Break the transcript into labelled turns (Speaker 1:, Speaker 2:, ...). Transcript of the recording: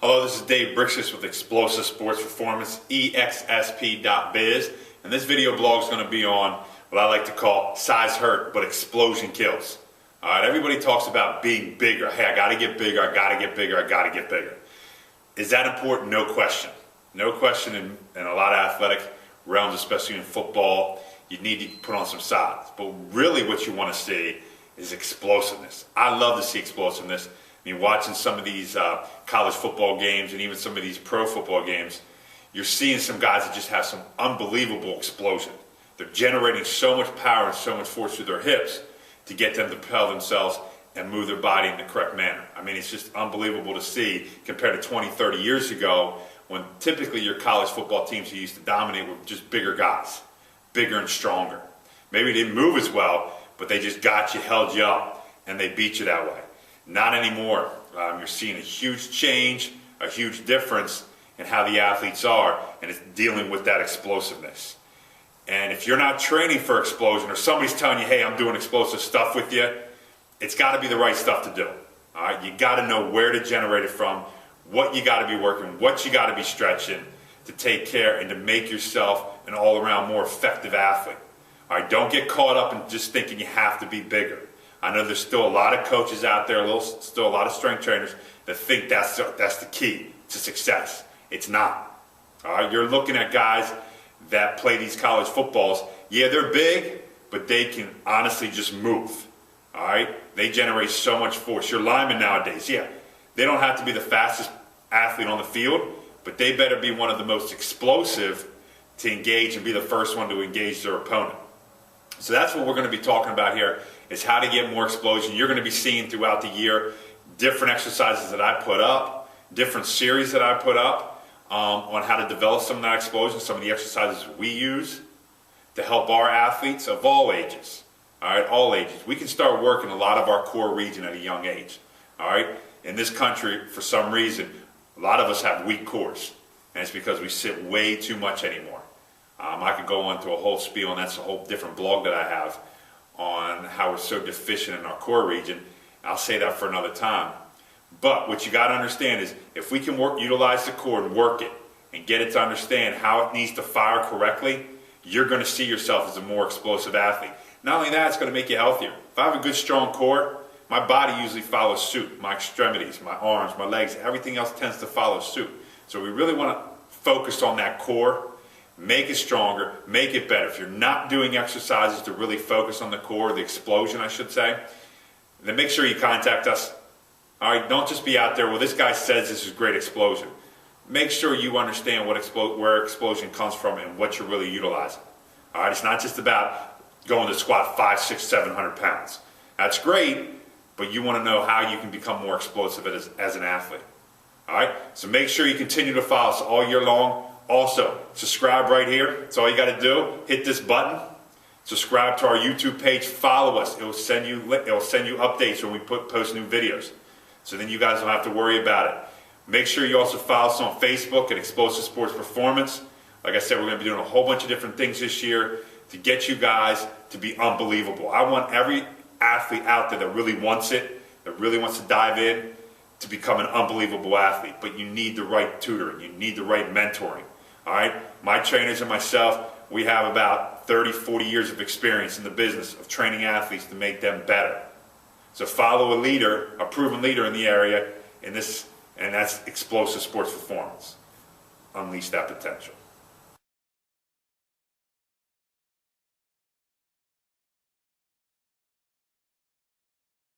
Speaker 1: Hello, this is Dave Brixis with Explosive Sports Performance, EXSP.biz, and this video blog is going to be on what I like to call size hurt, but explosion kills. All right, everybody talks about being bigger. Hey, I got to get bigger, I got to get bigger, I got to get bigger. Is that important? No question. No question in a lot of athletic realms, especially in football, you need to put on some size. But really what you want to see is explosiveness. I love to see explosiveness. I mean, watching some of these college football games and even some of these pro football games, you're seeing some guys that just have some unbelievable explosion. They're generating so much power and so much force through their hips to get them to propel themselves and move their body in the correct manner. I mean, it's just unbelievable to see compared to 20, 30 years ago when typically your college football teams you used to dominate were just bigger guys, bigger and stronger. Maybe they didn't move as well, but they just got you, held you up, and they beat you that way. Not anymore. You're seeing a huge change, a huge difference in how the athletes are, and it's dealing with that explosiveness. And if you're not training for explosion, or somebody's telling you, hey, I'm doing explosive stuff with you, it's got to be the right stuff to do. All right, you got to know where to generate it from, what you got to be working, what you got to be stretching to take care and to make yourself an all-around more effective athlete. All right, don't get caught up in just thinking you have to be bigger. I know there's still a lot of coaches out there, still a lot of strength trainers that think that's the key to success. It's not. All right, you're looking at guys that play these college footballs. Yeah, they're big, but they can honestly just move. All right, they generate so much force. Your linemen nowadays, yeah, they don't have to be the fastest athlete on the field, but they better be one of the most explosive to engage and be the first one to engage their opponent. So that's what we're going to be talking about here, is how to get more explosion. You're going to be seeing throughout the year different exercises that I put up, different series that I put up on how to develop some of that explosion, some of the exercises we use to help our athletes of all ages. All right, all ages. We can start working a lot of our core region at a young age. All right, in this country, for some reason, a lot of us have weak cores, and it's because we sit way too much anymore. I could go into a whole spiel, and that's a whole different blog that I have on how we're so deficient in our core region. I'll say that for another time. But what you got to understand is if we can utilize the core and work it and get it to understand how it needs to fire correctly, you're going to see yourself as a more explosive athlete. Not only that, it's going to make you healthier. If I have a good, strong core, my body usually follows suit. My extremities, my arms, my legs, everything else tends to follow suit. So we really want to focus on that core. Make it stronger, make it better. If you're not doing exercises to really focus on the core, the explosion I should say, then make sure you contact us. All right, don't just be out there, well, this guy says this is great explosion. Make sure you understand where explosion comes from and what you're really utilizing. All right, it's not just about going to squat 500, 600, 700 pounds. That's great, but you want to know how you can become more explosive as an athlete. All right, so make sure you continue to follow us all year long. Also, subscribe right here. That's all you got to do. Hit this button. Subscribe to our YouTube page. Follow us. It will send you updates when we post new videos. So then you guys don't have to worry about it. Make sure you also follow us on Facebook at Explosive Sports Performance. Like I said, we're going to be doing a whole bunch of different things this year to get you guys to be unbelievable. I want every athlete out there that really wants it, that really wants to dive in, to become an unbelievable athlete. But you need the right tutoring. You need the right mentoring. All right, my trainers and myself, we have about 30, 40 years of experience in the business of training athletes to make them better. So follow a leader, a proven leader in the area in this, and that's Explosive Sports Performance. Unleash that potential.